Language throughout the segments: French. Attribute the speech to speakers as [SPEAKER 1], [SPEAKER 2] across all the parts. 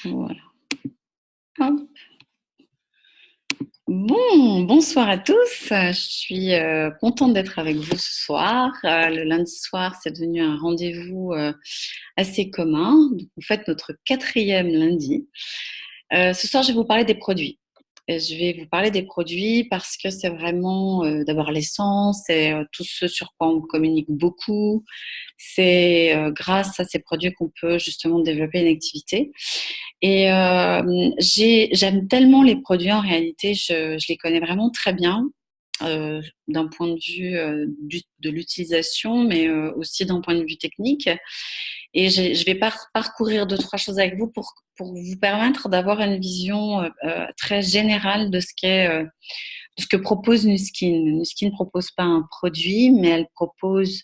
[SPEAKER 1] Voilà. Hop. Bon, bonsoir à tous. Je suis contente d'être avec vous ce soir. Le lundi soir, c'est devenu un rendez-vous assez commun. Donc, vous faites notre 4e lundi. Ce soir, je vais vous parler des produits. Et je vais vous parler des produits parce que c'est vraiment d'abord l'essence, c'est tout ce sur quoi on communique beaucoup. C'est grâce à ces produits qu'on peut justement développer une activité. Et j'aime tellement les produits en réalité, je les connais vraiment très bien. D'un point de vue de l'utilisation, mais aussi d'un point de vue technique. Et je vais parcourir deux, trois choses avec vous pour vous permettre d'avoir une vision très générale de de ce que propose Nuskin. Nuskin ne propose pas un produit, mais elle propose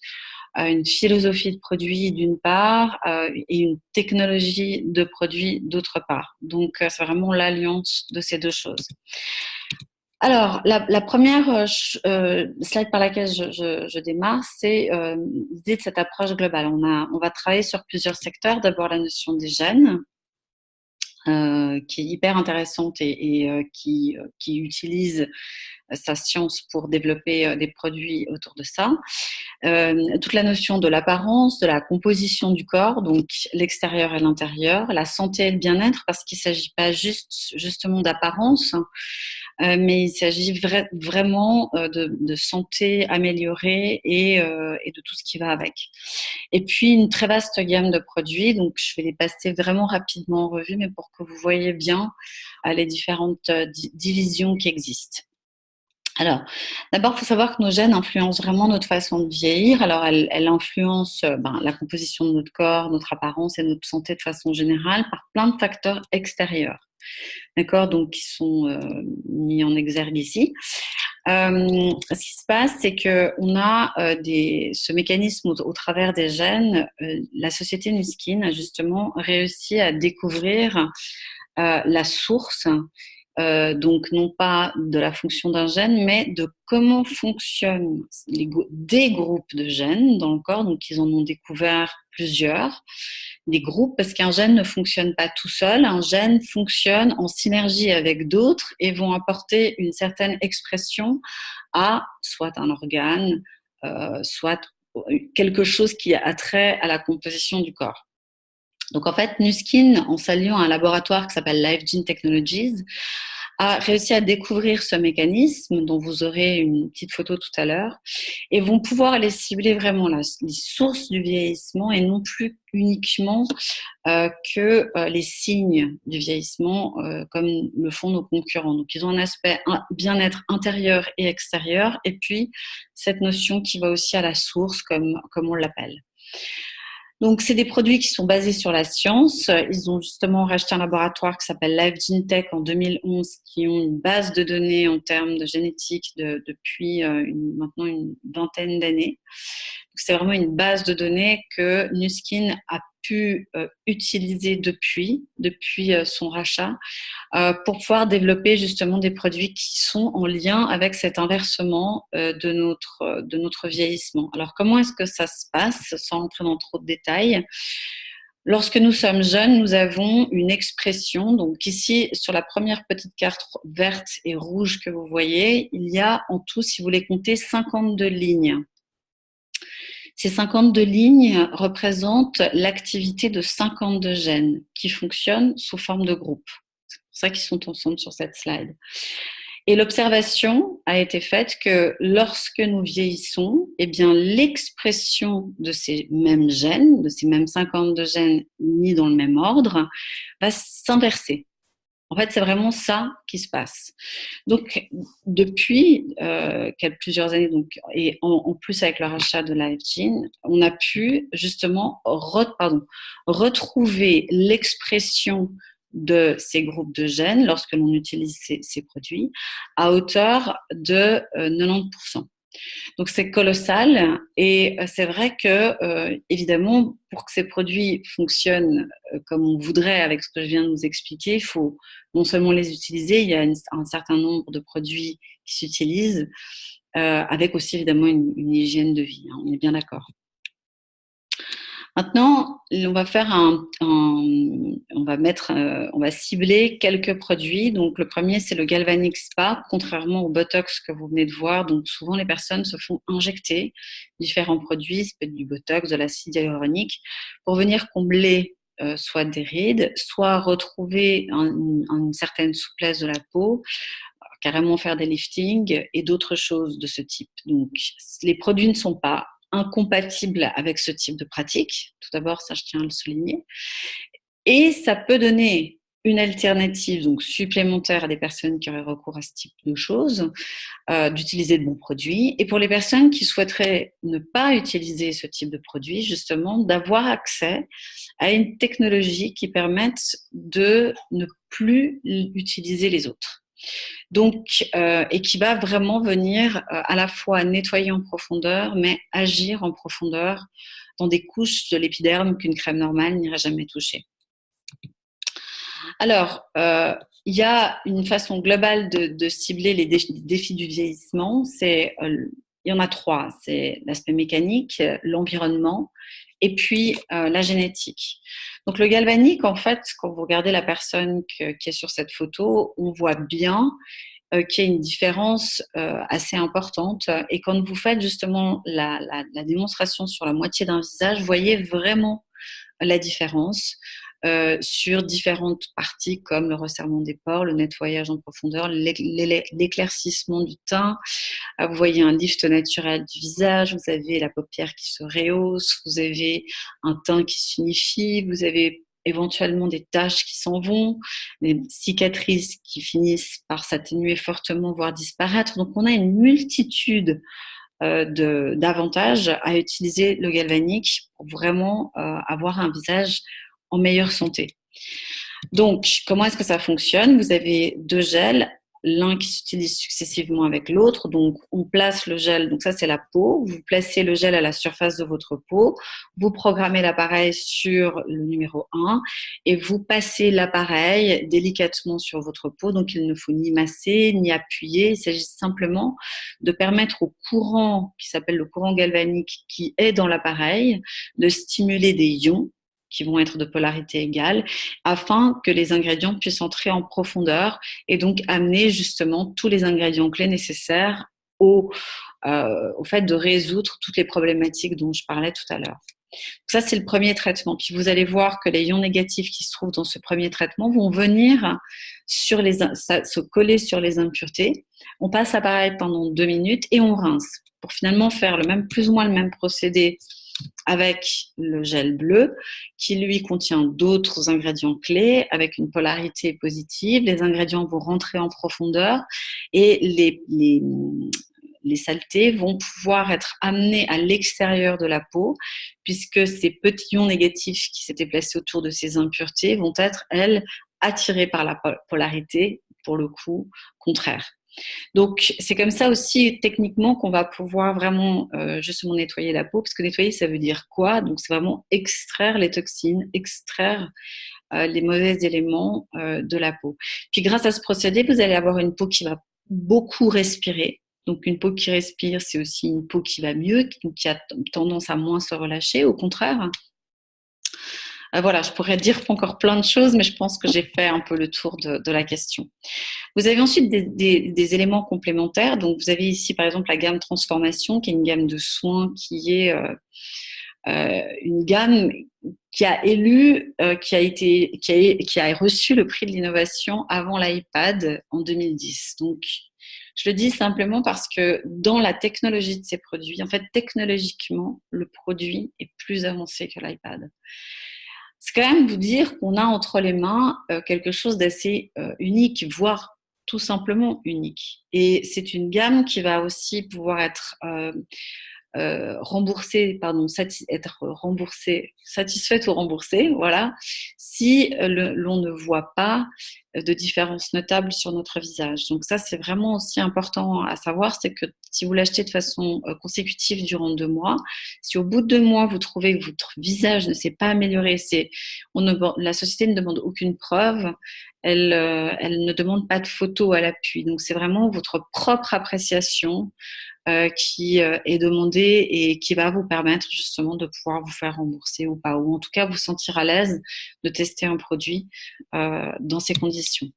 [SPEAKER 1] une philosophie de produit d'une part et une technologie de produit d'autre part. Donc, c'est vraiment l'alliance de ces deux choses. Alors, la première slide par laquelle je démarre, c'est l'idée de cette approche globale. On va travailler sur plusieurs secteurs. D'abord, la notion des gènes, qui est hyper intéressante et qui utilise sa science pour développer des produits autour de ça. Toute la notion de l'apparence, de la composition du corps, donc l'extérieur et l'intérieur, la santé et le bien-être, parce qu'il ne s'agit pas justement d'apparence, mais il s'agit vraiment de santé améliorée et de tout ce qui va avec. Et puis une très vaste gamme de produits, donc je vais les passer vraiment rapidement en revue, mais pour que vous voyez bien les différentes divisions qui existent. Alors, d'abord, il faut savoir que nos gènes influencent vraiment notre façon de vieillir. Alors, elles influencent la composition de notre corps, notre apparence et notre santé de façon générale par plein de facteurs extérieurs. D'accord, donc qui sont mis en exergue ici. Ce qui se passe, c'est que on a ce mécanisme au travers des gènes. La société Nuskin a justement réussi à découvrir la source, donc non pas de la fonction d'un gène, mais de comment fonctionnent des groupes de gènes dans le corps. Donc ils en ont découvert plusieurs, des groupes, parce qu'un gène ne fonctionne pas tout seul. Un gène fonctionne en synergie avec d'autres et vont apporter une certaine expression à soit un organe, soit quelque chose qui a trait à la composition du corps. Donc en fait, Nuskin, en s'alliant à un laboratoire qui s'appelle Live Gene Technologies, a réussi à découvrir ce mécanisme dont vous aurez une petite photo tout à l'heure, et vont pouvoir aller cibler vraiment les sources du vieillissement et non plus uniquement que les signes du vieillissement comme le font nos concurrents. Donc ils ont un aspect bien-être intérieur et extérieur, et puis cette notion qui va aussi à la source comme on l'appelle. Donc, c'est des produits qui sont basés sur la science. Ils ont justement racheté un laboratoire qui s'appelle Live Gene Tech en 2011, qui ont une base de données en termes de génétique depuis maintenant une vingtaine d'années. C'est vraiment une base de données que Nuskin a pu utiliser depuis son rachat pour pouvoir développer justement des produits qui sont en lien avec cet inversement de notre vieillissement. Alors, comment est-ce que ça se passe, sans entrer dans trop de détails? Lorsque nous sommes jeunes, nous avons une expression. Donc ici, sur la première petite carte verte et rouge que vous voyez, il y a en tout, si vous les comptez, 52 lignes. Ces 52 lignes représentent l'activité de 52 gènes qui fonctionnent sous forme de groupe. C'est pour ça qu'ils sont ensemble sur cette slide. Et l'observation a été faite que lorsque nous vieillissons, eh bien, l'expression de ces mêmes gènes, de ces mêmes 52 gènes mis dans le même ordre, va s'inverser. En fait, c'est vraiment ça qui se passe. Donc, depuis plusieurs années, donc, et en plus avec le rachat de LiveGene, on a pu justement retrouver l'expression de ces groupes de gènes lorsque l'on utilise ces produits à hauteur de 90%. Donc c'est colossal, et c'est vrai que évidemment, pour que ces produits fonctionnent comme on voudrait avec ce que je viens de vous expliquer, il faut non seulement les utiliser, il y a un certain nombre de produits qui s'utilisent avec aussi évidemment une hygiène de vie, hein, on est bien d'accord. Maintenant, on va cibler quelques produits. Donc, le premier, c'est le Galvanic Spa, contrairement au Botox que vous venez de voir. Donc, souvent, les personnes se font injecter différents produits, ça peut être du Botox, de l'acide hyaluronique, pour venir combler soit des rides, soit retrouver une certaine souplesse de la peau, carrément faire des liftings et d'autres choses de ce type. Donc, les produits ne sont pas incompatibles avec ce type de pratique. Tout d'abord, ça, je tiens à le souligner. Et ça peut donner une alternative donc supplémentaire à des personnes qui auraient recours à ce type de choses, d'utiliser de bons produits. Et pour les personnes qui souhaiteraient ne pas utiliser ce type de produit, justement, d'avoir accès à une technologie qui permette de ne plus utiliser les autres. Donc, et qui va vraiment venir à la fois nettoyer en profondeur, mais agir en profondeur dans des couches de l'épiderme qu'une crème normale n'irait jamais toucher. Alors, il y a une façon globale de cibler les défis du vieillissement. Il y en a trois. C'est l'aspect mécanique, l'environnement et puis la génétique. Donc, le galvanique, en fait, quand vous regardez la personne qui est sur cette photo, on voit bien qu'il y a une différence assez importante. Et quand vous faites justement la démonstration sur la moitié d'un visage, vous voyez vraiment la différence sur différentes parties comme le resserrement des pores, le nettoyage en profondeur, l'éclaircissement du teint. Vous voyez un lift naturel du visage, vous avez la paupière qui se rehausse, vous avez un teint qui s'unifie, vous avez éventuellement des taches qui s'en vont, des cicatrices qui finissent par s'atténuer fortement, voire disparaître. Donc on a une multitude d'avantages à utiliser le galvanique pour vraiment avoir un visage en meilleure santé. Donc, comment est-ce que ça fonctionne? Vous avez deux gels, l'un qui s'utilise successivement avec l'autre. Donc, on place le gel, donc ça c'est la peau. Vous placez le gel à la surface de votre peau. Vous programmez l'appareil sur le numéro 1 et vous passez l'appareil délicatement sur votre peau. Donc, il ne faut ni masser, ni appuyer. Il s'agit simplement de permettre au courant, qui s'appelle le courant galvanique, qui est dans l'appareil, de stimuler des ions qui vont être de polarité égale, afin que les ingrédients puissent entrer en profondeur et donc amener justement tous les ingrédients clés nécessaires au fait de résoudre toutes les problématiques dont je parlais tout à l'heure. Ça, c'est le premier traitement. Puis vous allez voir que les ions négatifs qui se trouvent dans ce premier traitement vont venir se coller sur les impuretés. On passe l'appareil pendant 2 minutes et on rince pour finalement faire plus ou moins le même procédé avec le gel bleu qui lui contient d'autres ingrédients clés avec une polarité positive. Les ingrédients vont rentrer en profondeur et les saletés vont pouvoir être amenées à l'extérieur de la peau puisque ces petits ions négatifs qui s'étaient placés autour de ces impuretés vont être, elles, attirés par la polarité, pour le coup, contraire. Donc, c'est comme ça aussi, techniquement, qu'on va pouvoir vraiment justement nettoyer la peau, parce que nettoyer, ça veut dire quoi? Donc, c'est vraiment extraire les toxines, extraire les mauvais éléments de la peau. Puis, grâce à ce procédé, vous allez avoir une peau qui va beaucoup respirer. Donc, une peau qui respire, c'est aussi une peau qui va mieux, qui a tendance à moins se relâcher, au contraire. Voilà, je pourrais dire encore plein de choses, mais je pense que j'ai fait un peu le tour de la question. Vous avez ensuite des éléments complémentaires. Donc, vous avez ici, par exemple, la gamme Transformation, qui est une gamme de soins qui est une gamme qui a qui a reçu le prix de l'innovation avant l'iPad en 2010. Donc, je le dis simplement parce que dans la technologie de ces produits, en fait, technologiquement, le produit est plus avancé que l'iPad. C'est quand même vous dire qu'on a entre les mains quelque chose d'assez unique, voire tout simplement unique. Et c'est une gamme qui va aussi pouvoir être satisfaite ou remboursée, voilà, si l'on ne voit pas de différence notable sur notre visage. Donc ça, c'est vraiment aussi important à savoir, c'est que si vous l'achetez de façon consécutive durant 2 mois, si au bout de 2 mois, vous trouvez que votre visage ne s'est pas amélioré, la société ne demande aucune preuve, elle ne demande pas de photos à l'appui. Donc c'est vraiment votre propre appréciation qui est demandé et qui va vous permettre justement de pouvoir vous faire rembourser ou pas, ou en tout cas vous sentir à l'aise de tester un produit dans ces conditions.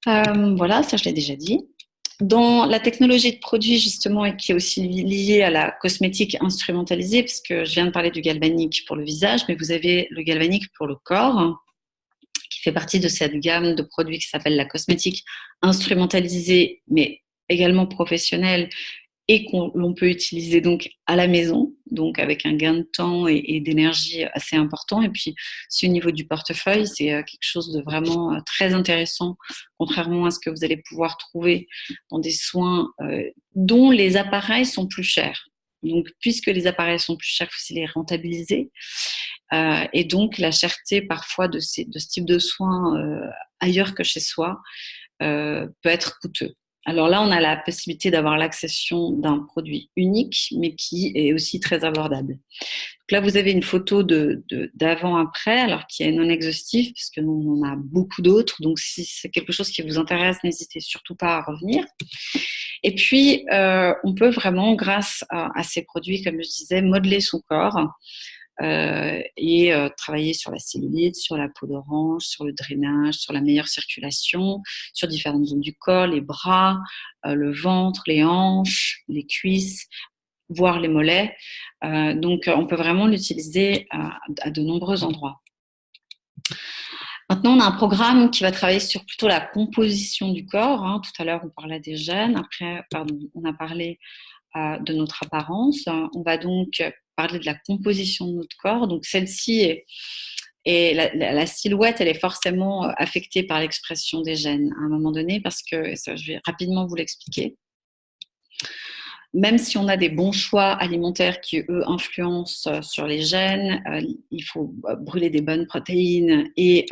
[SPEAKER 1] Voilà, ça je l'ai déjà dit. Dans la technologie de produit, justement, et qui est aussi liée à la cosmétique instrumentalisée, parce que je viens de parler du galvanique pour le visage, mais vous avez le galvanique pour le corps, qui fait partie de cette gamme de produits qui s'appelle la cosmétique instrumentalisée, mais également professionnelle, et l'on peut utiliser donc à la maison, donc avec un gain de temps et d'énergie assez important. Et puis, si au niveau du portefeuille, c'est quelque chose de vraiment très intéressant, contrairement à ce que vous allez pouvoir trouver dans des soins dont les appareils sont plus chers. Donc, puisque les appareils sont plus chers, il faut aussi les rentabiliser. Et donc, la cherté parfois de ce type de soins ailleurs que chez soi peut être coûteux. Alors là, on a la possibilité d'avoir l'accession d'un produit unique, mais qui est aussi très abordable. Donc là, vous avez une photo d'avant-après, alors qui est non exhaustive, puisque nous, on en a beaucoup d'autres. Donc, si c'est quelque chose qui vous intéresse, n'hésitez surtout pas à revenir. Et puis, on peut vraiment, grâce à ces produits, comme je disais, modeler son corps. Et travailler sur la cellulite, sur la peau d'orange, sur le drainage, sur la meilleure circulation, sur différentes zones du corps, les bras, le ventre, les hanches, les cuisses, voire les mollets. Donc, on peut vraiment l'utiliser à de nombreux endroits. Maintenant, on a un programme qui va travailler sur plutôt la composition du corps. Tout à l'heure, on parlait des gènes. Après, on a parlé de notre apparence. On va donc parler de la composition de notre corps. Donc, celle-ci est la silhouette, elle est forcément affectée par l'expression des gènes à un moment donné, parce que ça, je vais rapidement vous l'expliquer. Même si on a des bons choix alimentaires qui, eux, influencent sur les gènes, il faut brûler des bonnes protéines et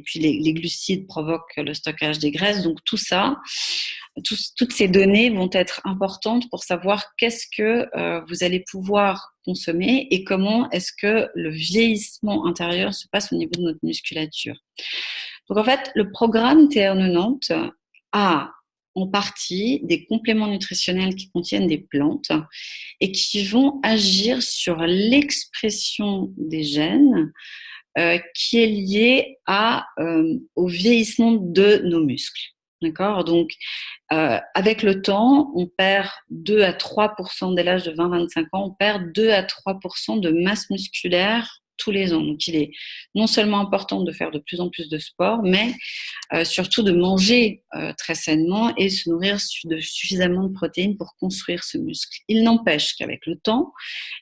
[SPEAKER 1] puis les glucides provoquent le stockage des graisses. Donc tout ça, toutes ces données vont être importantes pour savoir qu'est-ce que vous allez pouvoir consommer et comment est-ce que le vieillissement intérieur se passe au niveau de notre musculature. Donc en fait, le programme TR90 a en partie des compléments nutritionnels qui contiennent des plantes et qui vont agir sur l'expression des gènes qui est liée au vieillissement de nos muscles. D'accord ? Donc, avec le temps, on perd 2 à 3% dès l'âge de 20-25 ans, on perd 2 à 3% de masse musculaire tous les ans. Donc, il est non seulement important de faire de plus en plus de sport, mais surtout de manger très sainement et se nourrir de suffisamment de protéines pour construire ce muscle. Il n'empêche qu'avec le temps,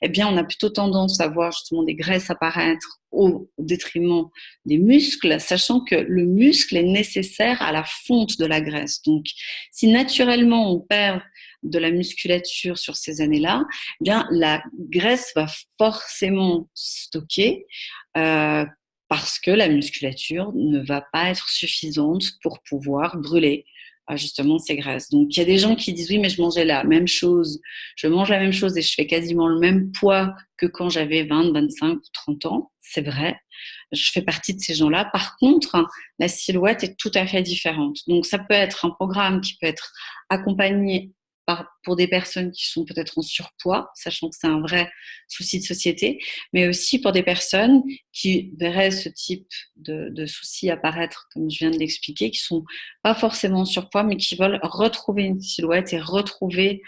[SPEAKER 1] eh bien, on a plutôt tendance à voir justement des graisses apparaître au détriment des muscles, sachant que le muscle est nécessaire à la fonte de la graisse. Donc, si naturellement on perd de la musculature sur ces années-là, eh bien, la graisse va forcément stocker parce que la musculature ne va pas être suffisante pour pouvoir brûler justement ces graisses. Donc, il y a des gens qui disent oui, mais je mangeais la même chose, je mange la même chose et je fais quasiment le même poids que quand j'avais 20, 25 ou 30 ans. C'est vrai, je fais partie de ces gens-là. Par contre, la silhouette est tout à fait différente. Donc, ça peut être un programme qui peut être accompagné pour des personnes qui sont peut-être en surpoids, sachant que c'est un vrai souci de société, mais aussi pour des personnes qui verraient ce type de soucis apparaître, comme je viens de l'expliquer, qui sont pas forcément en surpoids, mais qui veulent retrouver une silhouette et retrouver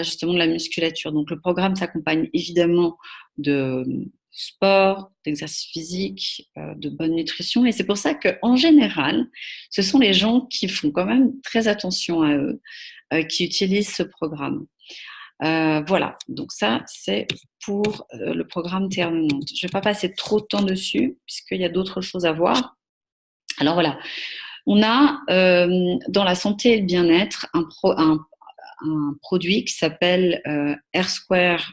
[SPEAKER 1] justement de la musculature. Donc le programme s'accompagne évidemment de sport, d'exercice physique, de bonne nutrition. Et c'est pour ça qu'en général, ce sont les gens qui font quand même très attention à eux, qui utilisent ce programme. Voilà, donc ça, c'est pour le programme TR90. Je ne vais pas passer trop de temps dessus, puisqu'il y a d'autres choses à voir. Alors voilà, on a dans la santé et le bien-être un produit qui s'appelle AirSquare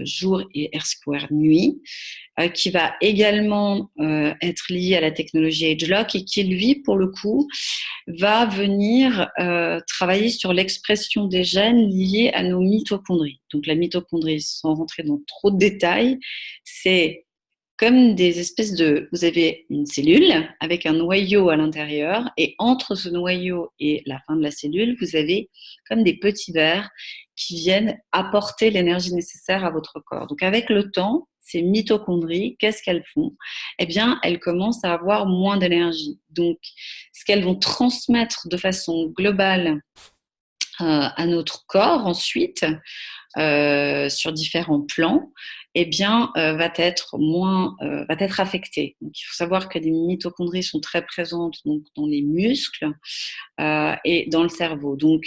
[SPEAKER 1] jour et AirSquare nuit, qui va également être lié à la technologie AgeLock et qui, lui, pour le coup, va venir travailler sur l'expression des gènes liés à nos mitochondries. Donc la mitochondrie, sans rentrer dans trop de détails, c'est comme des espèces de... Vous avez une cellule avec un noyau à l'intérieur et entre ce noyau et la fin de la cellule, vous avez comme des petits vers qui viennent apporter l'énergie nécessaire à votre corps. Donc avec le temps, ces mitochondries, qu'est-ce qu'elles font? Eh bien, elles commencent à avoir moins d'énergie. Donc, ce qu'elles vont transmettre de façon globale à notre corps ensuite, sur différents plans, eh bien, va être affecté. Donc, il faut savoir que les mitochondries sont très présentes donc, dans les muscles et dans le cerveau. Donc,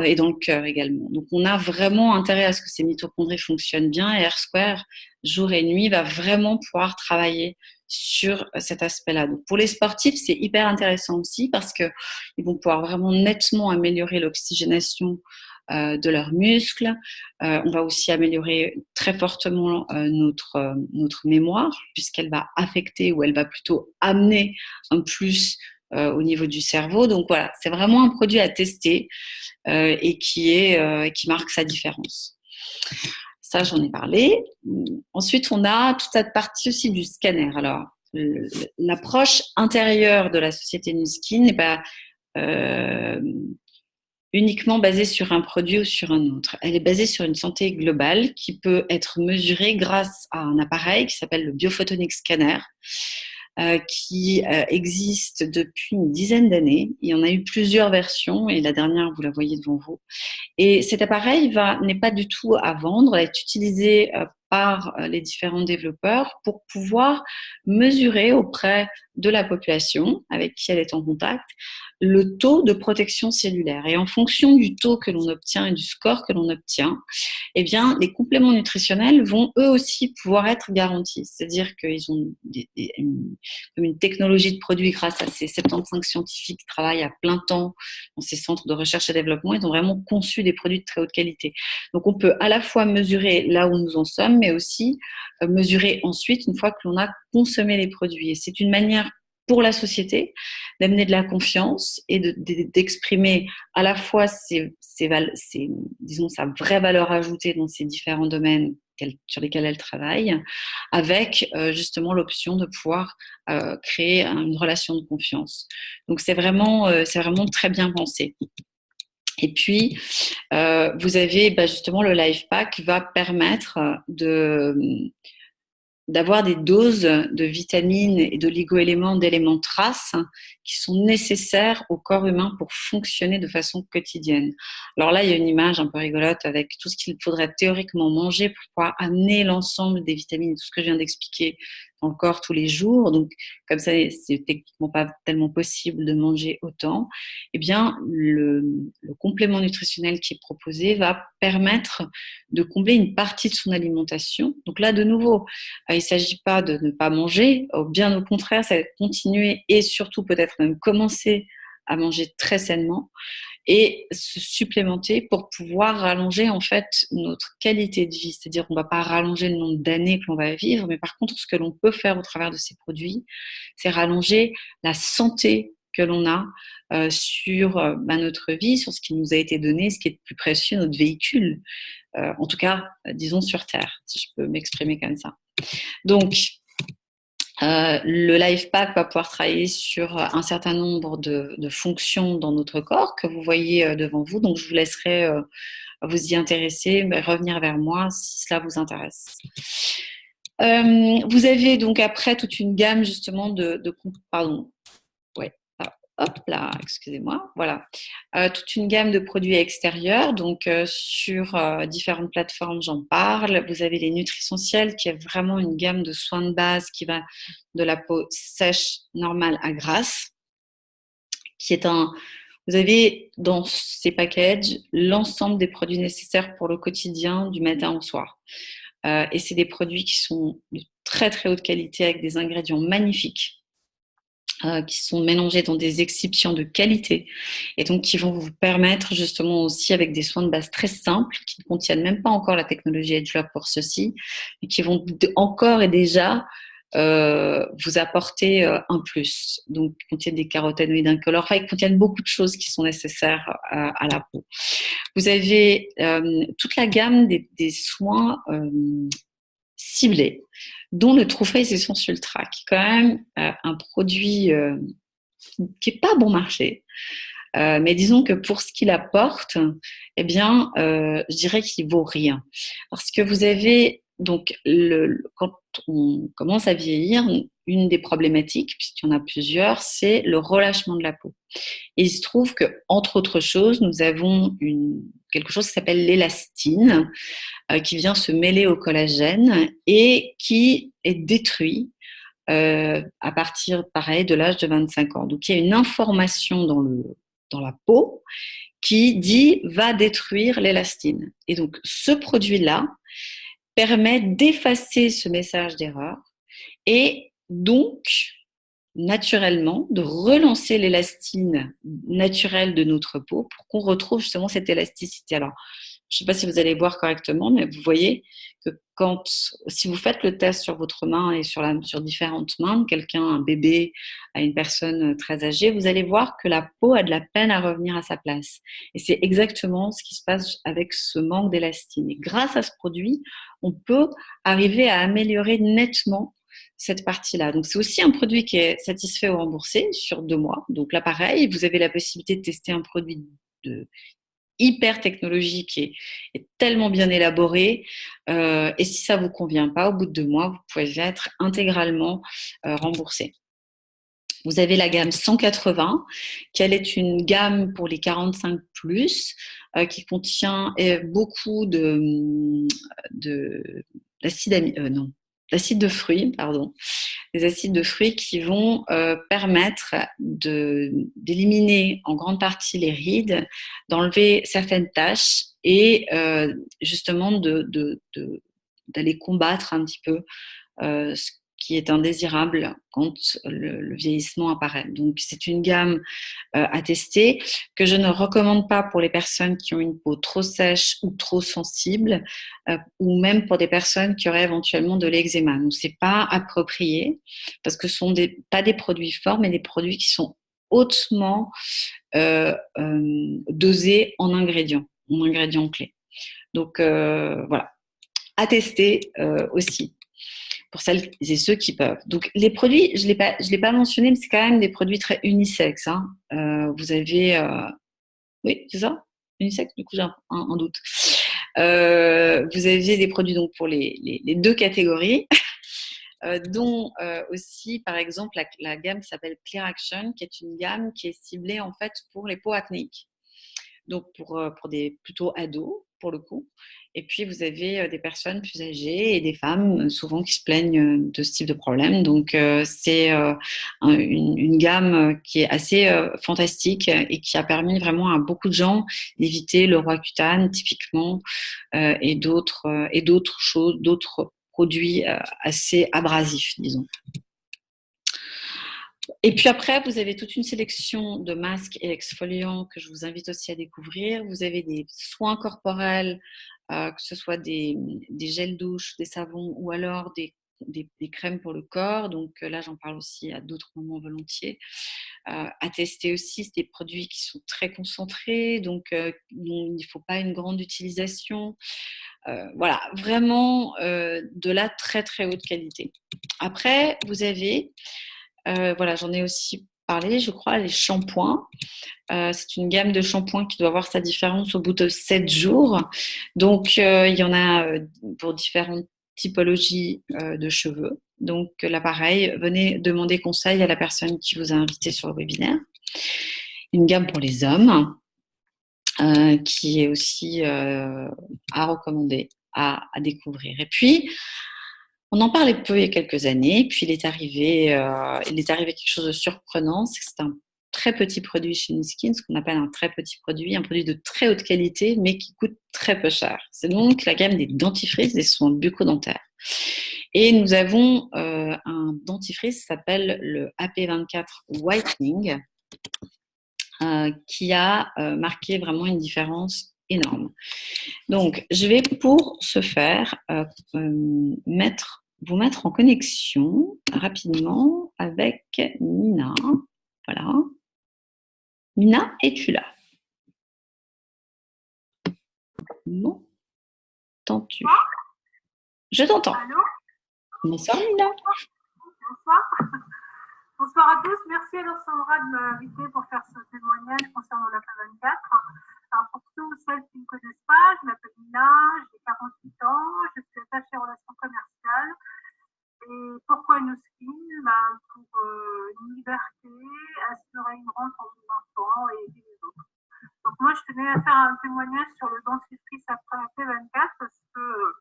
[SPEAKER 1] et dans le cœur également. Donc, on a vraiment intérêt à ce que ces mitochondries fonctionnent bien et R-Square, jour et nuit, va vraiment pouvoir travailler sur cet aspect-là. Donc, pour les sportifs, c'est hyper intéressant aussi parce qu'ils vont pouvoir vraiment nettement améliorer l'oxygénation de leurs muscles. On va aussi améliorer très fortement notre mémoire puisqu'elle va affecter ou elle va plutôt amener un plus au niveau du cerveau. Donc voilà, c'est vraiment un produit à tester et qui marque sa différence. Ça, j'en ai parlé. Ensuite, on a toute cette partie aussi du scanner. Alors, l'approche intérieure de la société Nuskin n'est pas uniquement basée sur un produit ou sur un autre. Elle est basée sur une santé globale qui peut être mesurée grâce à un appareil qui s'appelle le Biophotonic Scanner, qui existe depuis une dizaine d'années. Il y en a eu plusieurs versions et la dernière, vous la voyez devant vous. Et cet appareil n'est pas du tout à vendre, elle est utilisée par les différents développeurs pour pouvoir mesurer auprès de la population avec qui elle est en contact le taux de protection cellulaire. Et en fonction du taux que l'on obtient et du score que l'on obtient, eh bien, les compléments nutritionnels vont eux aussi pouvoir être garantis. C'est-à-dire qu'ils ont une technologie de produit grâce à ces 75 scientifiques qui travaillent à plein temps dans ces centres de recherche et développement. Ils ont vraiment conçu des produits de très haute qualité. Donc, on peut à la fois mesurer là où nous en sommes, mais aussi mesurer ensuite une fois que l'on a consommé les produits. Et c'est une manière pour la société d'amener de la confiance et d'exprimer à la fois disons, sa vraie valeur ajoutée dans ces différents domaines sur lesquels elle travaille, avec justement l'option de pouvoir créer une relation de confiance. Donc c'est vraiment très bien pensé. Et puis, vous avez justement le Life Pack qui va permettre d'avoir des doses de vitamines et d'oligo-éléments, d'éléments traces qui sont nécessaires au corps humain pour fonctionner de façon quotidienne. Alors là, il y a une image un peu rigolote avec tout ce qu'il faudrait théoriquement manger pour pouvoir amener l'ensemble des vitamines et tout ce que je viens d'expliquer dans le corps tous les jours. Donc, comme ça, c'est techniquement pas tellement possible de manger autant. Eh bien, le complément nutritionnel qui est proposé va permettre de combler une partie de son alimentation. Donc là, de nouveau, il ne s'agit pas de ne pas manger, bien au contraire, ça va continuer et surtout peut-être même commencer à manger très sainement et se supplémenter pour pouvoir rallonger en fait notre qualité de vie. C'est-à-dire qu'on ne va pas rallonger le nombre d'années que l'on va vivre, mais par contre, ce que l'on peut faire au travers de ces produits, c'est rallonger la santé que l'on a sur notre vie, sur ce qui nous a été donné, ce qui est le plus précieux, notre véhicule. En tout cas, disons sur Terre, si je peux m'exprimer comme ça. Donc, le Life Pack va pouvoir travailler sur un certain nombre de fonctions dans notre corps que vous voyez devant vous. Donc, je vous laisserai vous y intéresser, revenir vers moi si cela vous intéresse. Vous avez donc après toute une gamme justement hop là, excusez-moi, voilà, toute une gamme de produits extérieurs, donc sur différentes plateformes, j'en parle. Vous avez les Nutrissentiels, qui est vraiment une gamme de soins de base qui va de la peau sèche, normale à grasse, vous avez dans ces packages l'ensemble des produits nécessaires pour le quotidien du matin au soir. Et c'est des produits qui sont de très très haute qualité avec des ingrédients magnifiques. Qui sont mélangés dans des excipients de qualité et donc qui vont vous permettre justement aussi avec des soins de base très simples qui ne contiennent même pas encore la technologie EdgeLab pour ceci et qui vont encore et déjà vous apporter un plus. Donc, ils contiennent des caroténoïdes incolores, ils contiennent beaucoup de choses qui sont nécessaires à la peau. Vous avez toute la gamme des soins ciblé, dont le True Face Essence Ultra, qui est quand même un produit qui n'est pas bon marché. Mais disons que pour ce qu'il apporte, eh bien, je dirais qu'il vaut rien. Parce que vous avez, donc, quand on commence à vieillir, une des problématiques, puisqu'il y en a plusieurs, c'est le relâchement de la peau. Et il se trouve que, entre autres choses, nous avons quelque chose qui s'appelle l'élastine, qui vient se mêler au collagène et qui est détruit à partir, pareil, de l'âge de 25 ans. Donc, il y a une information dans la peau qui dit va détruire l'élastine. Et donc, ce produit-là permet d'effacer ce message d'erreur et donc, naturellement, de relancer l'élastine naturelle de notre peau pour qu'on retrouve justement cette élasticité. Alors, je ne sais pas si vous allez voir correctement, mais vous voyez que si vous faites le test sur votre main et sur différentes mains, quelqu'un, un bébé, à une personne très âgée, vous allez voir que la peau a de la peine à revenir à sa place. Et c'est exactement ce qui se passe avec ce manque d'élastine. Et grâce à ce produit, on peut arriver à améliorer nettement cette partie-là. Donc, c'est aussi un produit qui est satisfait ou remboursé sur 2 mois. Donc là, pareil, vous avez la possibilité de tester un produit de hyper technologique et tellement bien élaboré. Et si ça ne vous convient pas, au bout de 2 mois, vous pouvez être intégralement remboursé. Vous avez la gamme 180, qui elle est une gamme pour les 45 plus, qui contient beaucoup d'acide de fruits, pardon, des acides de fruits qui vont permettre d'éliminer en grande partie les rides, d'enlever certaines taches et justement d'aller combattre un petit peu ce qui est indésirable quand le vieillissement apparaît. Donc, c'est une gamme à tester que je ne recommande pas pour les personnes qui ont une peau trop sèche ou trop sensible ou même pour des personnes qui auraient éventuellement de l'eczéma. Donc, c'est pas approprié parce que ce sont pas des produits forts, mais des produits qui sont hautement dosés en ingrédients clés. Donc, voilà, à tester aussi pour celles et ceux qui peuvent. Donc, les produits, je ne l'ai pas mentionné, mais c'est quand même des produits très unisexes. Hein. Vous avez... oui, c'est ça, unisexe, du coup, j'ai un doute. Vous aviez des produits donc, pour les 2 catégories, dont aussi, par exemple, la gamme qui s'appelle Clear Action, qui est une gamme qui est ciblée en fait pour les peaux acnéiques. Donc, pour des plutôt ados, pour le coup. Et puis, vous avez des personnes plus âgées et des femmes, souvent, qui se plaignent de ce type de problème. Donc, c'est une gamme qui est assez fantastique et qui a permis vraiment à beaucoup de gens d'éviter le Roaccutane, typiquement, et d'autres choses, d'autres produits assez abrasifs, disons. Et puis après, vous avez toute une sélection de masques et exfoliants que je vous invite aussi à découvrir. Vous avez des soins corporels, que ce soit des gels douche, des savons ou alors des crèmes pour le corps. Donc là, j'en parle aussi à d'autres moments volontiers. À tester aussi, c'est des produits qui sont très concentrés, donc il ne faut pas une grande utilisation. Voilà, vraiment de la très très haute qualité. Après, vous avez voilà, j'en ai aussi parlé, je crois, les shampoings. C'est une gamme de shampoings qui doit avoir sa différence au bout de 7 jours. Donc, il y en a pour différentes typologies de cheveux. Donc, là, pareil, venez demander conseil à la personne qui vous a invité sur le webinaire. Une gamme pour les hommes qui est aussi à recommander, à découvrir. Et puis, on en parlait peu il y a quelques années, puis il est arrivé quelque chose de surprenant, c'est que c'est un très petit produit chez Nu Skin, ce qu'on appelle un très petit produit, un produit de très haute qualité, mais qui coûte très peu cher. C'est donc la gamme des dentifrices, des soins bucco-dentaires. Et nous avons un dentifrice qui s'appelle le AP24 Whitening, qui a marqué vraiment une différence énorme. Donc, je vais pour ce faire vous mettre en connexion rapidement avec Nina. Voilà. Nina, es-tu là? M'entends-tu? Je t'entends. Bonsoir Mina.
[SPEAKER 2] Bonsoir. Bonsoir à tous. Merci à Sandra de m'inviter pour faire ce témoignage concernant la F24. Alors pour tous celles qui ne me connaissent pas, je m'appelle Nina, j'ai 48 ans, je suis attachée en relations commerciales. Et pourquoi une skin? Pour une liberté, assurer une rente en mes enfants et aider les autres. Donc moi, je tenais à faire un témoignage sur le dentifrice après la P24 parce que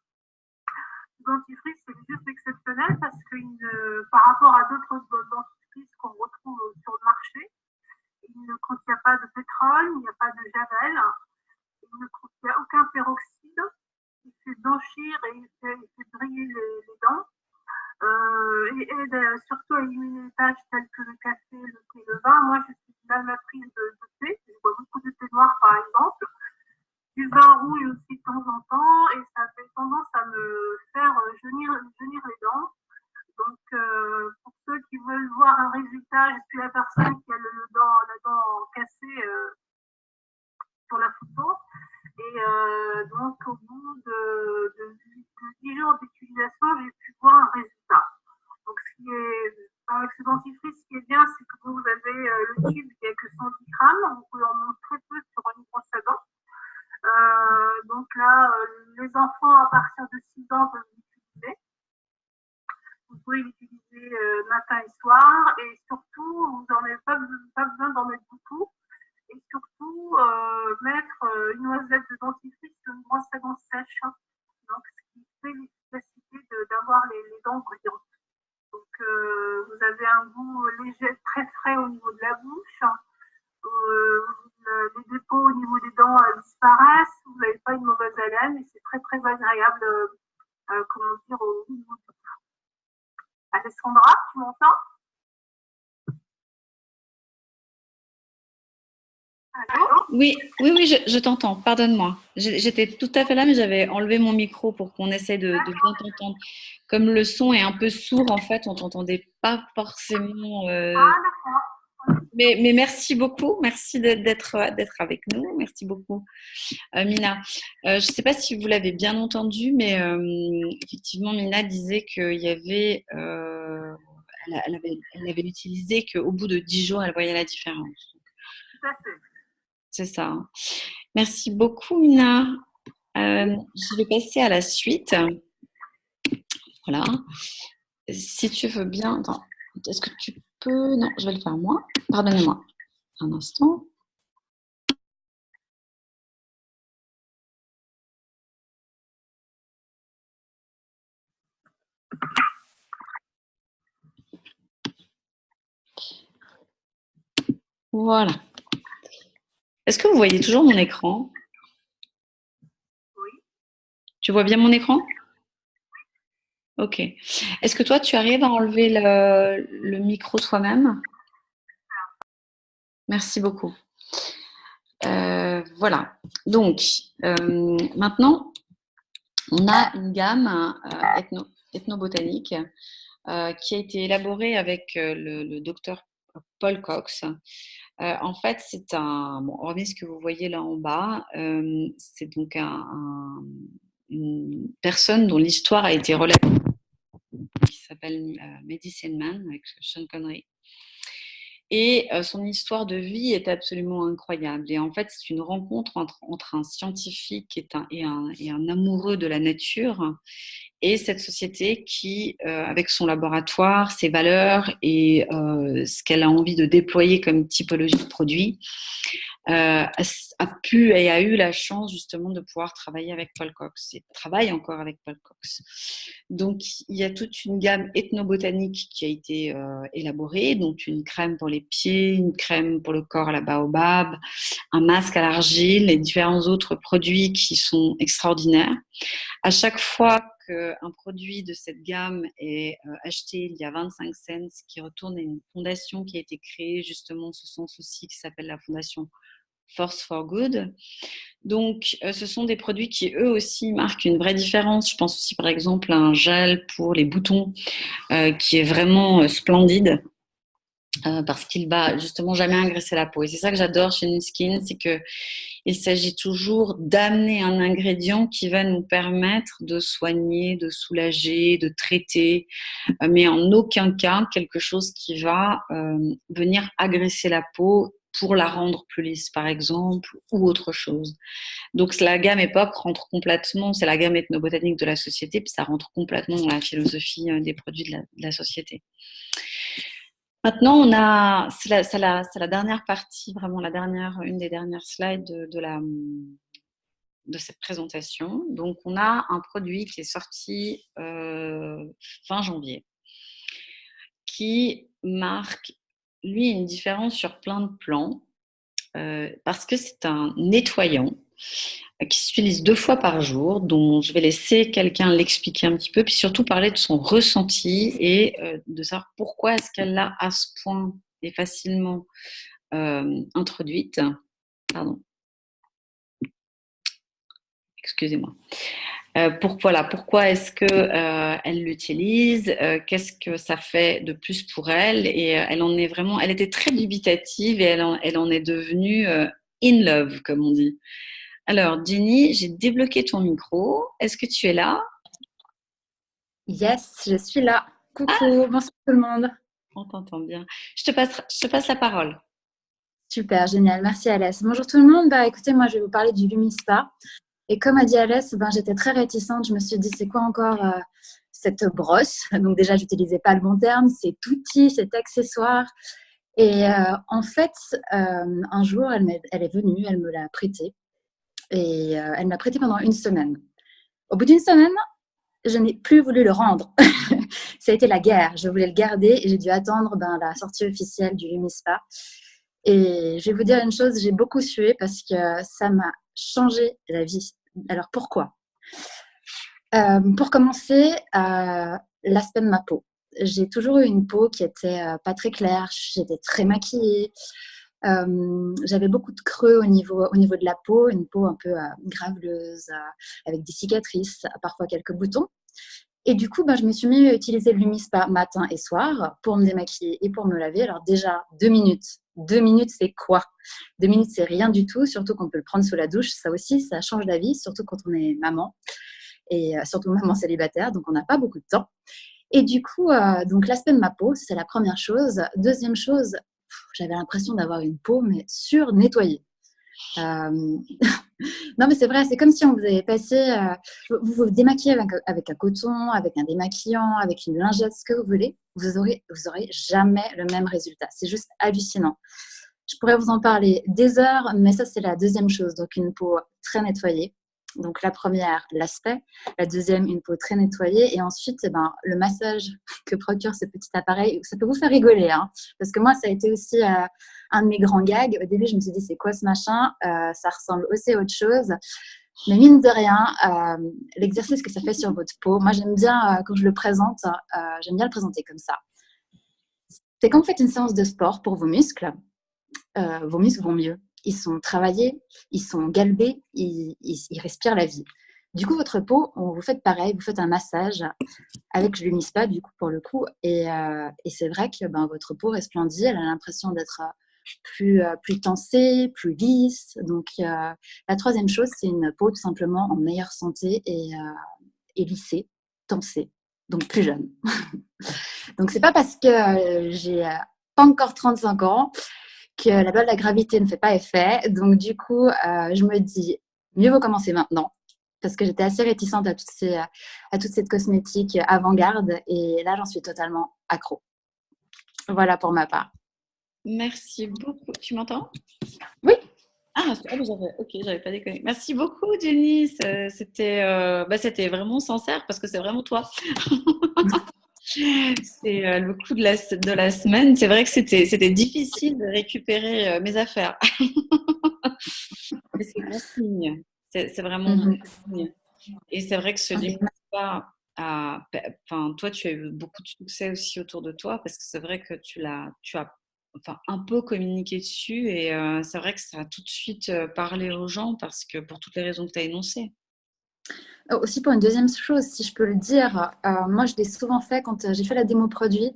[SPEAKER 2] le dentifrice, c'est juste exceptionnel parce que par rapport à d'autres dentifrices qu'on retrouve sur le marché, il ne contient pas de pétrole, il n'y a pas de javel, il ne contient aucun peroxyde, il fait blanchir et il fait briller les dents. Et aide surtout à éliminer les tâches telles que le café, le thé, le vin. Moi, je suis une amatrice de thé. Je bois beaucoup de thé noir, par exemple. Du vin rouge aussi de temps en temps. Et ça fait tendance à me faire jaunir les dents. Donc, pour ceux qui veulent voir un résultat, je suis la personne qui a la dent cassée sur la photo. Et donc, au bout de 10 jours d'utilisation, j'ai pu voir un résultat. Donc, avec ce dentifrice, ce qui est bien, c'est que vous avez le tube qui a que 110 grammes. Vous pouvez en monter très peu sur une brosse à dents. Donc là, les enfants à partir de 6 ans peuvent l'utiliser. Vous pouvez l'utiliser matin et soir. Et surtout, vous n'en avez pas besoin d'en mettre beaucoup. Et surtout, mettre une noisette de dentifrice sur une brosse à dents sèche. Donc, ce qui fait l'efficacité d'avoir les dents brillantes. Donc, vous avez un goût léger, très frais au niveau de la bouche. Euh, les dépôts au niveau des dents disparaissent. Vous n'avez pas une mauvaise haleine et c'est très, très agréable, comment dire, au niveau du... Alessandra, tu m'entends? Allô?
[SPEAKER 1] Oui, oui, oui, je t'entends. Pardonne-moi. J'étais tout à fait là, mais j'avais enlevé mon micro pour qu'on essaie de bien t'entendre. Comme le son est un peu sourd, en fait, on t'entendait pas forcément.
[SPEAKER 2] Ah, d'accord.
[SPEAKER 1] Mais merci beaucoup. Merci d'être avec nous. Merci beaucoup, Mina. Je ne sais pas si vous l'avez bien entendu, mais effectivement, Mina disait qu'il y avait. Elle avait utilisé qu'au bout de 10 jours, elle voyait la différence.
[SPEAKER 2] Tout à fait.
[SPEAKER 1] C'est ça, hein. Merci beaucoup, Mina. Je vais passer à la suite. Voilà. Si tu veux bien. Attends, est-ce que tu peux. Non, je vais le faire moi. Pardonnez-moi. Un instant. Voilà. Est-ce que vous voyez toujours mon écran?
[SPEAKER 2] Oui.
[SPEAKER 1] Tu vois bien mon écran? Ok. Est-ce que toi, tu arrives à enlever le micro toi-même? Merci beaucoup. Voilà. Donc, maintenant, on a une gamme ethnobotanique qui a été élaborée avec le docteur Paul Cox. En fait, c'est un. Bon, hormis ce que vous voyez là en bas, c'est donc une personne dont l'histoire a été relatée, qui s'appelle Medicine Man, avec Sean Connery. Et son histoire de vie est absolument incroyable. Et en fait, c'est une rencontre entre un scientifique et un amoureux de la nature et cette société qui, avec son laboratoire, ses valeurs et ce qu'elle a envie de déployer comme typologie de produit, a pu et a eu la chance justement de pouvoir travailler avec Paul Cox et travaille encore avec Paul Cox. Donc il y a toute une gamme ethnobotanique qui a été élaborée, donc une crème pour les pieds, une crème pour le corps à la baobab, un masque à l'argile et différents autres produits qui sont extraordinaires. À chaque fois qu'un produit de cette gamme est acheté, il y a 25 cents qui retournent à une fondation qui a été créée justement en ce sens aussi, qui s'appelle la fondation Force for Good. Donc, ce sont des produits qui, eux aussi, marquent une vraie différence. Je pense aussi, par exemple, à un gel pour les boutons qui est vraiment splendide. Parce qu'il va justement jamais agresser la peau. Et c'est ça que j'adore chez Nu Skin, c'est que Il s'agit toujours d'amener un ingrédient qui va nous permettre de soigner, de soulager, de traiter, mais en aucun cas quelque chose qui va venir agresser la peau pour la rendre plus lisse, par exemple, ou autre chose. Donc la gamme EPOC rentre complètement, c'est la gamme ethnobotanique de la société, puis ça rentre complètement dans la philosophie des produits de la société. Maintenant, c'est la dernière partie, vraiment une des dernières slides de cette présentation. Donc, on a un produit qui est sorti fin janvier, qui marque, lui, une différence sur plein de plans, parce que c'est un nettoyant qui s'utilise 2 fois par jour, dont je vais laisser quelqu'un l'expliquer un petit peu, puis surtout parler de son ressenti et de savoir pourquoi est-ce qu'elle l'a à ce point et facilement introduite. Pardon. Excusez-moi. Pourquoi est-ce qu'elle l'utilise, qu'est-ce que ça fait de plus pour elle, et elle était très dubitative et elle en est devenue in love, comme on dit. Alors, Jenny, j'ai débloqué ton micro. Est-ce que tu es là?
[SPEAKER 3] Yes, je suis là. Coucou, bonsoir tout le monde.
[SPEAKER 1] On t'entend bien. Je te passe la parole.
[SPEAKER 3] Super, génial. Merci Alès. Bonjour tout le monde. Bah, écoutez, moi, je vais vous parler du Lumispa. Et comme a dit Alès, j'étais très réticente. Je me suis dit, c'est quoi encore cette brosse? Donc déjà, je n'utilisais pas le bon terme. Cet outil, cet accessoire. Et en fait, un jour, elle est venue, elle me l'a prêté. Et elle me l'a prêté pendant 1 semaine. Au bout d'1 semaine, je n'ai plus voulu le rendre. Ça a été la guerre. Je voulais le garder et j'ai dû attendre la sortie officielle du Lumispa. Et je vais vous dire une chose, j'ai beaucoup sué parce que ça m'a changé la vie. Alors pourquoi? Pour commencer, l'aspect de ma peau. J'ai toujours eu une peau qui était pas très claire, j'étais très maquillée. J'avais beaucoup de creux au niveau de la peau, une peau un peu graveleuse, avec des cicatrices, parfois quelques boutons. Et du coup, je me suis mis à utiliser le Lumispa matin et soir pour me démaquiller et pour me laver. Alors déjà, 2 minutes. 2 minutes, c'est quoi? 2 minutes, c'est rien du tout, surtout qu'on peut le prendre sous la douche. Ça aussi, ça change la vie, surtout quand on est maman. Et surtout maman célibataire, donc on n'a pas beaucoup de temps. Et du coup, donc l'aspect de ma peau, c'est la première chose. Deuxième chose, j'avais l'impression d'avoir une peau, mais sur-nettoyée. Non, mais c'est vrai, c'est comme si on vous avait passé, vous vous démaquillez avec un coton, avec un démaquillant, avec une lingette, ce que vous voulez, vous aurez jamais le même résultat. C'est juste hallucinant. Je pourrais vous en parler des heures, mais ça, c'est la deuxième chose. Donc, une peau très nettoyée. Donc, la première, l'aspect. La deuxième, une peau très nettoyée. Et ensuite, le massage que procure ce petit appareil, ça peut vous faire rigoler, hein, parce que moi, ça a été aussi un de mes grands gags. Au début, je me suis dit, c'est quoi ce machin? Ça ressemble aussi à autre chose. Mais mine de rien, l'exercice que ça fait sur votre peau, moi, j'aime bien, quand je le présente, j'aime bien le présenter comme ça. C'est quand vous faites une séance de sport pour vos muscles vont mieux. Ils sont travaillés, ils sont galbés, ils respirent la vie. Du coup, votre peau, vous faites pareil, vous faites un massage avec le Lumispa, du coup, pour le coup. Et c'est vrai que votre peau resplendit, elle a l'impression d'être plus tensée, plus lisse. Donc, la troisième chose, c'est une peau tout simplement en meilleure santé et lissée, tensée, donc plus jeune. Donc, c'est pas parce que j'ai pas encore 35 ans que la loi de la gravité ne fait pas effet. Donc, du coup, je me dis, mieux vaut commencer maintenant, parce que j'étais assez réticente à toute cette cosmétique avant-garde. Et là, j'en suis totalement accro. Voilà pour ma part.
[SPEAKER 1] Merci beaucoup. Tu m'entends?
[SPEAKER 3] Oui.
[SPEAKER 1] J'avais pas déconné. Merci beaucoup, Jenny. C'était vraiment sincère parce que c'est vraiment toi. C'est le coup de la semaine. C'est vrai que c'était difficile de récupérer mes affaires. Mais c'est bon signe. C'est vraiment bon signe. Et c'est vrai que ce Lumispa toi, tu as eu beaucoup de succès aussi autour de toi parce que c'est vrai que tu as un peu communiqué dessus et c'est vrai que ça a tout de suite parlé aux gens parce que pour toutes les raisons que tu as énoncées.
[SPEAKER 3] Aussi pour une deuxième chose, si je peux le dire, moi je l'ai souvent fait quand j'ai fait la démo produit.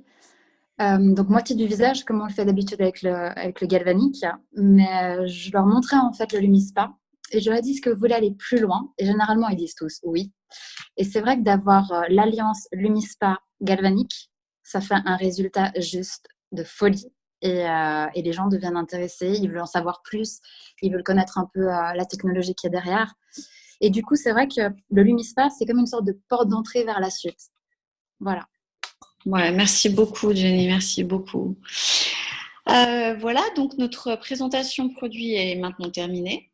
[SPEAKER 3] Donc moitié du visage, comme on le fait d'habitude avec le galvanique. Mais je leur montrais en fait le Lumispa et je leur ai dit: «Est-ce que vous voulez aller plus loin?» Et généralement, ils disent tous: «Oui». Et c'est vrai que d'avoir l'alliance Lumispa galvanique, ça fait un résultat juste de folie. Et les gens deviennent intéressés, ils veulent en savoir plus, ils veulent connaître un peu la technologie qu'il y a derrière. Et du coup, c'est vrai que le Lumispa, c'est comme une sorte de porte d'entrée vers la suite. Voilà.
[SPEAKER 1] Ouais, merci beaucoup, Jenny, merci beaucoup. Voilà, donc notre présentation produit est maintenant terminée.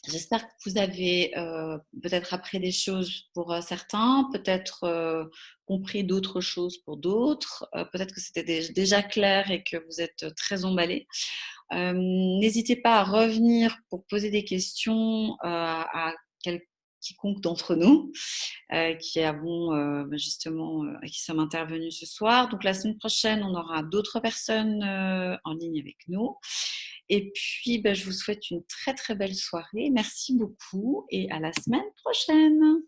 [SPEAKER 1] J'espère que vous avez peut-être appris des choses pour certains, peut-être compris d'autres choses pour d'autres, peut-être que c'était déjà clair et que vous êtes très emballés. N'hésitez pas à revenir pour poser des questions à quiconque d'entre nous qui avons justement à qui sommes intervenus ce soir. Donc la semaine prochaine, on aura d'autres personnes en ligne avec nous. Et puis, je vous souhaite une très très belle soirée. Merci beaucoup et à la semaine prochaine.